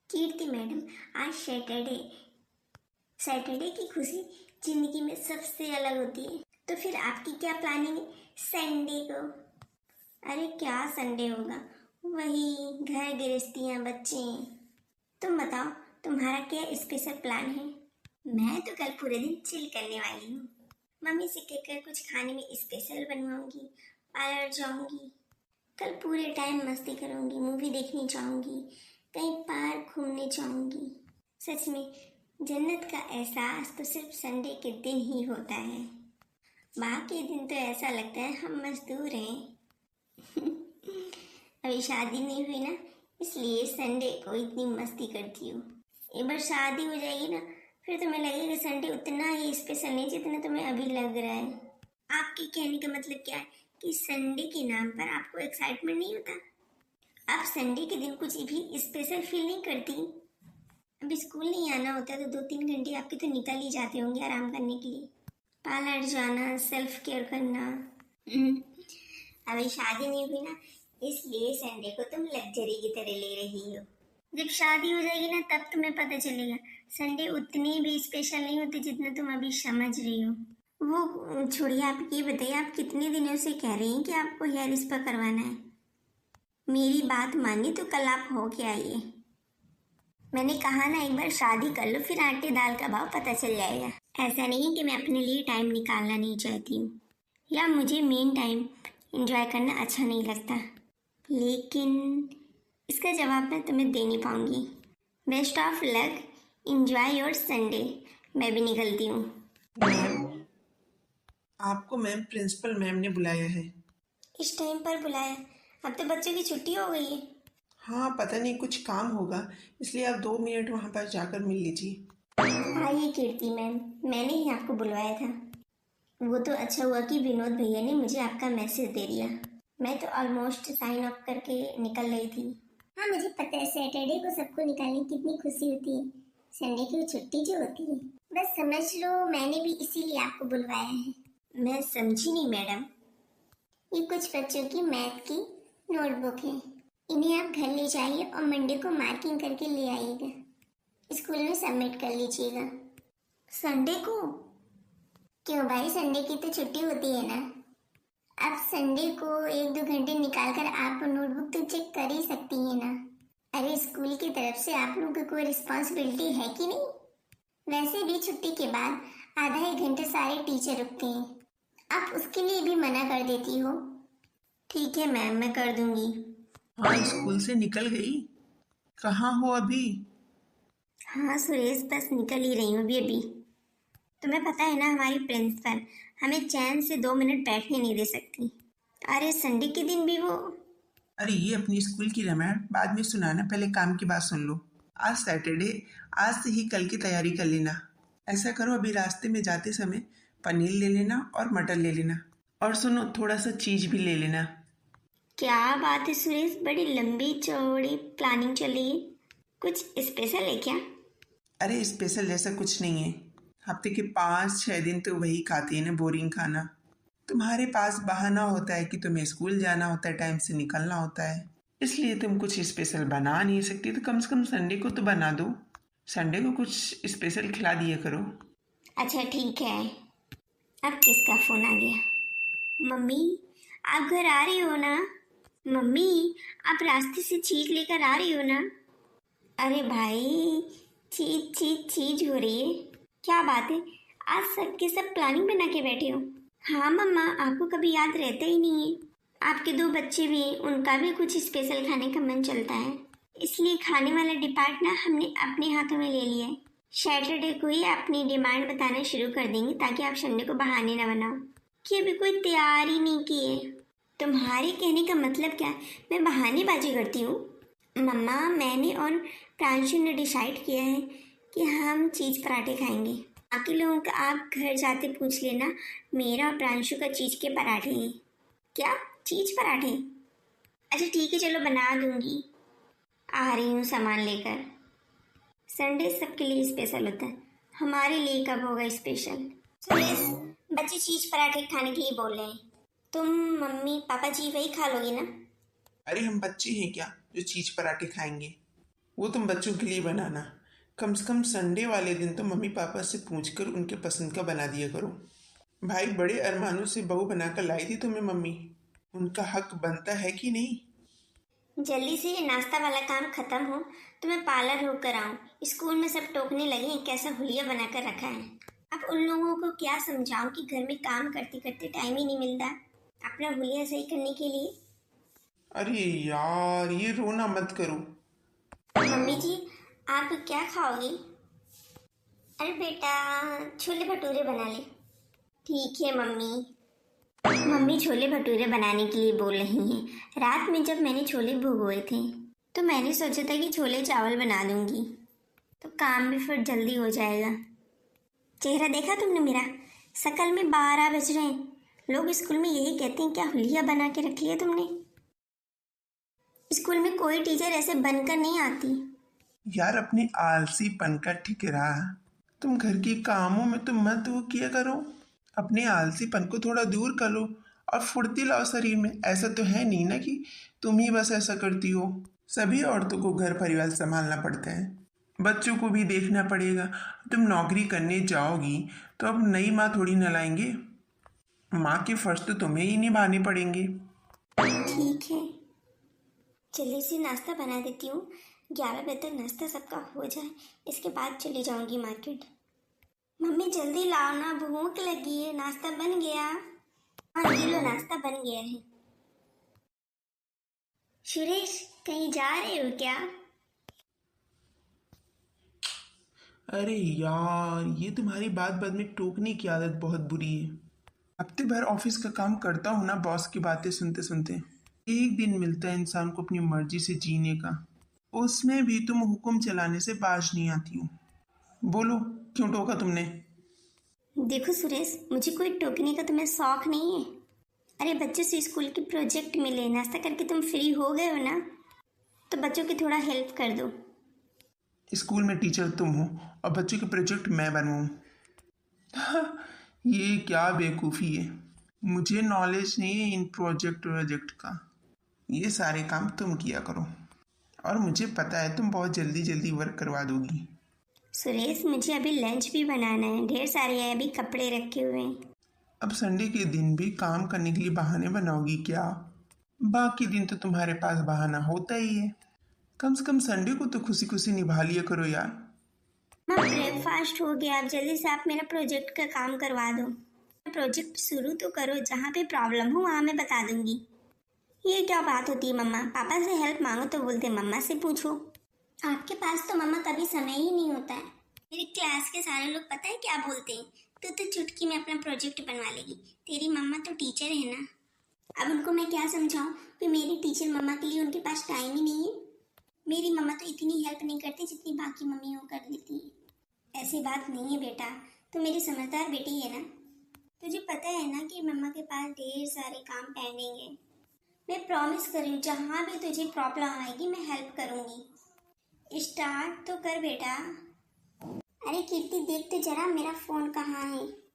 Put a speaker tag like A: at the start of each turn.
A: कीर्ति madam, आज Saturday. Saturday की खुशी जिंदगी में सबसे अलग होती है। तो फिर आपकी क्या प्लानिंग है संडे को? अरे क्या संडे होगा, वही घर गृहस्थियाँ बच्चे। तुम बताओ, तुम्हारा क्या स्पेशल प्लान है? मैं तो कल पूरे दिन चिल करने वाली हूँ। मम्मी से कहकर कुछ खाने में स्पेशल बनवाऊंगी, पार्लर जाऊंगी, कल पूरे टाइम मस्ती करूंगी, मूवी देखने जाऊंगी, कहीं पार्क घूमने जाऊंगी। सच में जन्नत का एहसास तो सिर्फ संडे के दिन ही होता है। बाकी दिन तो ऐसा लगता है हम मजदूर हैं। अभी शादी नहीं हुई ना, इसलिए संडे को इतनी मस्ती करती हूँ। एक बार शादी हो जाएगी ना, फिर तुम्हें लगेगा संडे उतना ही स्पेशल नहीं जितना तुम्हें अभी लग रहा है। आपके कहने का मतलब क्या है कि संडे के नाम पर आपको एक्साइटमेंट नहीं होता? आप संडे के दिन कुछ भी स्पेशल फील नहीं करती? अभी स्कूल नहीं आना होता तो 2-3 घंटे आपके तो निकल ही जाते होंगे आराम करने के लिए, पार्लर जाना, सेल्फ केयर करना। अभी शादी नहीं हुई ना, इसलिए संडे को तुम लग्जरी की तरह ले रही हो। जब शादी हो जाएगी ना, तब तुम्हें पता चलेगा संडे उतने भी स्पेशल नहीं होते जितना तुम अभी समझ रही हो। वो छोड़िए, आप ये बताइए, आप कितने दिनों से कह रही हैं कि आपको हेयर स्पा करवाना है? मेरी बात मानिए तो कल आप हो के आइए। मैंने कहा ना, एक बार शादी कर लो, फिर आटे दाल का भाव पता चल जाएगा। ऐसा नहीं है कि मैं अपने लिए टाइम निकालना नहीं चाहती हूँ, या मुझे मेन टाइम एंजॉय करना अच्छा नहीं लगता, लेकिन इसका जवाब मैं तुम्हें दे नहीं पाऊंगी। Best of luck, enjoy your Sunday. मैं भी निकलती हूँ।
B: मैम, आपको मैम प्रिंसिपल मैम ने बुलाया है।
A: इस टाइम पर बुलाया? अब तो बच्चों की छुट्टी हो गई है।
B: हाँ, पता नहीं कुछ काम होगा, इसलिए आप 2 मिनट वहाँ पर जाकर मिल लीजिए।
A: आइए कीर्ति मैम, मैंने ही आपको बुलवाया था। वो तो अच्छा हुआ कि विनोद भैया ने मुझे आपका मैसेज दे दिया। मैं तो ऑलमोस्ट साइन अप करके निकल रही थी। हाँ, मुझे पता है सैटरडे को सबको निकालने की कितनी खुशी होती है, संडे की छुट्टी जो होती है। बस समझ लो मैंने भी इसीलिए आपको बुलवाया है। मैं समझी नहीं मैडम। ये कुछ बच्चों की मैथ की नोटबुक है, इन्हें आप घर ले जाइए और मंडे को मार्किंग करके ले आइएगा, स्कूल में सबमिट कर लीजिएगा। संडे को? क्यों भाई, संडे की तो छुट्टी होती है ना। अब संडे को 1-2 घंटे निकाल कर आप नोटबुक तो चेक कर ही सकती है ना। अरे स्कूल की तरफ से आप लोगों को कोई रिस्पॉन्सिबिलिटी है कि नहीं? वैसे भी छुट्टी के बाद आधा 1 घंटे सारे टीचर रुकते हैं, आप उसके लिए भी मना कर देती हो। ठीक है मैम, मैं कर दूंगी।
B: हाँ, स्कूल से निकल गई? कहाँ हो अभी?
A: हाँ सुरेश, बस निकल ही रही हूँ अभी। तुम्हें पता है ना, हमारी प्रिंसिपल हमें चैन से 2 मिनट बैठने नहीं दे सकती। अरे संडे के दिन भी वो।
B: अरे ये अपनी स्कूल की रामायण बाद में सुनाना, पहले काम की बात सुन लो। आज सैटरडे, आज से ही कल की तैयारी कर लेना। ऐसा करो, अभी रास्ते में जाते समय पनीर ले लेना और मटर ले लेना, और सुनो थोड़ा सा चीज भी ले लेना।
A: क्या बात है सुरेश, बड़ी लंबी चौड़ी प्लानिंग चल रही है। कुछ स्पेशल है क्या?
B: अरे स्पेशल जैसा कुछ नहीं है, हफ्ते के 5-6 दिन तो वही खाती है ना, बोरिंग खाना। तुम्हारे पास बहाना होता है कि तुम्हें स्कूल जाना होता है, टाइम से निकलना होता है, इसलिए तुम कुछ स्पेशल बना नहीं सकती, तो कम से कम संडे को तो बना दो। संडे को कुछ स्पेशल खिला दिया करो।
A: अच्छा ठीक है। अब किसका फोन आ गया? मम्मी, आप घर आ रही हो ना? मम्मी, आप रास्ते से चीज लेकर आ रही हो ना? अरे भाई, चीज हो रही है। क्या बात है, आज सबके सब प्लानिंग बना के बैठे हो? हाँ मम्मा, आपको कभी याद रहता ही नहीं है। आपके 2 बच्चे भी, उनका भी कुछ स्पेशल खाने का मन चलता है, इसलिए खाने वाला डिपार्ट ना हमने अपने हाथों में ले लिया है। सैटरडे को ही अपनी डिमांड बताना शुरू कर देंगे, ताकि आप संडे को बहाने ना बनाओ कि अभी कोई तैयारी नहीं की है। तुम्हारे कहने का मतलब क्या है, मैं बहानेबाजी करती हूँ? मम्मा, मैंने और प्रांशु ने डिसाइड किया है कि हम चीज़ पराठे खाएंगे। बाकी लोगों का आप घर जाते पूछ लेना, मेरा और प्रांशु का चीज़ के पराठे हैं। क्या चीज़ पराठे? अच्छा ठीक है, चलो बना दूंगी, आ रही हूँ सामान लेकर। संडे सबके लिए स्पेशल होता है, हमारे लिए कब होगा स्पेशल? सुरेश, बच्चे चीज़ पराठे खाने के लिए बोल रहे हैं, तुम मम्मी पापा जी वही खा लोगी ना?
B: अरे हम बच्चे हैं क्या जो चीज पराठे खाएंगे? वो तुम बच्चों के लिए बनाना। कम से कम संडे वाले दिन तो मम्मी पापा से पूछकर उनके पसंद का बना दिया करो। भाई बड़े अरमानों से बहू बनाकर लाई थी तुम्हें मम्मी, उनका हक बनता है कि नहीं?
A: जल्दी से ये नाश्ता वाला काम खत्म हो तो मैं पार्लर होकर आऊँ। स्कूल में सब टोकने लगे हैं कैसा हुलिया बनाकर रखा है। अब उन लोगों को क्या समझाऊं कि घर में काम करते करते टाइम ही नहीं मिलता अपना हुलिया सही करने के लिए।
B: अरे यार ये रोना मत करो।
A: मम्मी जी आप क्या खाओगी? अरे बेटा छोले भटूरे बना ले। ठीक है मम्मी। मम्मी छोले भटूरे बनाने के लिए बोल रही हैं। रात में जब मैंने छोले भिगोए थे तो मैंने सोचा था कि छोले चावल बना दूंगी तो काम भी फिर जल्दी हो जाएगा। चेहरा देखा तुमने मेरा? शकल में 12 बज रहे हैं। लोग स्कूल में यही कहते हैं क्या हुलिया बना के रख लिया तुमने। स्कूल में कोई टीचर ऐसे बनकर नहीं आती।
B: यार अपने आलसीपन का ठिकरा तुम घर के कामों में तो मत वो किया करो। अपने आलसीपन को थोड़ा दूर कर लो और फुर्ती लाओ शरीर में। ऐसा तो है नहीं ना कि तुम ही बस ऐसा करती हो। सभी औरतों को घर परिवार संभालना पड़ता है, बच्चों को भी देखना पड़ेगा। तुम नौकरी करने जाओगी तो अब नई माँ थोड़ी न लाएंगे। माँ के फर्ज तो तुम्हें ही निभाने पड़ेंगे।
A: ठीक है जल्दी से नाश्ता बना देती हूँ। 11 बजे तक नाश्ता सबका हो जाए इसके बाद चली जाऊंगी मार्केट। मम्मी जल्दी लाओ ना भूख लगी है। नाश्ता बन गया? हाँ ये लो नाश्ता बन गया है। सुरेश कहीं जा रहे हो क्या?
B: अरे यार ये तुम्हारी बात बाद में टोकने की आदत बहुत बुरी है। हफ्ते भर ऑफिस का काम करता हूँ ना बॉस की बातें सुनते सुनते। एक दिन मिलता है इंसान को अपनी मर्जी से जीने का, उसमें भी तुम हुक्म चलाने से बाज नहीं आती हो। बोलो क्यों टोका तुमने?
A: देखो सुरेश मुझे कोई टोकने का तुम्हें शौक नहीं है। अरे बच्चों से स्कूल के प्रोजेक्ट मिले, नाश्ता करके तुम फ्री हो गए हो ना तो बच्चों की थोड़ा हेल्प कर दो।
B: स्कूल में टीचर तुम हो और बच्चों के प्रोजेक्ट मैं बनवाऊँ? ये क्या बेवकूफ़ी है। मुझे नॉलेज नहीं है इन प्रोजेक्ट का। ये सारे काम तुम किया करो और मुझे पता है तुम बहुत जल्दी जल्दी वर्क करवा दोगी।
A: सुरेश मुझे अभी लंच भी बनाना है, ढेर सारे हैं अभी कपड़े रखे हुए हैं।
B: अब संडे के दिन भी काम करने के लिए बहाने बनाओगी क्या? बाकी दिन तो तुम्हारे पास बहाना होता ही है। कम से कम संडे को तो खुशी खुशी निभा लिया करो यार।
A: माँ ब्रेकफास्ट हो गया, अब जल्दी से आप मेरा प्रोजेक्ट का काम करवा दो। प्रोजेक्ट शुरू तो करो, जहाँ पे प्रॉब्लम हो वहाँ मैं बता दूंगी। ये क्या बात होती है मम्मा, पापा से हेल्प मांगो तो बोलते मम्मा से पूछो। आपके पास तो मम्मा कभी समय ही नहीं होता है। मेरी क्लास के सारे लोग पता है क्या बोलते हैं, तू तो चुटकी में अपना प्रोजेक्ट बनवा लेगी, तेरी मम्मा तो टीचर है ना। अब उनको मैं क्या समझाऊं कि मेरी टीचर मम्मा के लिए उनके पास टाइम ही नहीं है। मेरी मम्मा तो इतनी हेल्प नहीं करती जितनी बाकी मम्मियों कर देती है। ऐसी बात नहीं है बेटा, तू मेरी समझदार बेटी है ना। तुझे पता है ना कि मम्मा के पास ढेर सारे काम पेंडिंग है। मैं प्रॉमिस कर रही हूँ जहाँ भी तुझे प्रॉब्लम आएगी मैं हेल्प करूँगी। स्टार्ट तो कर बेटा। अरे कीर्ति देख तो जरा मेरा फ़ोन कहाँ है।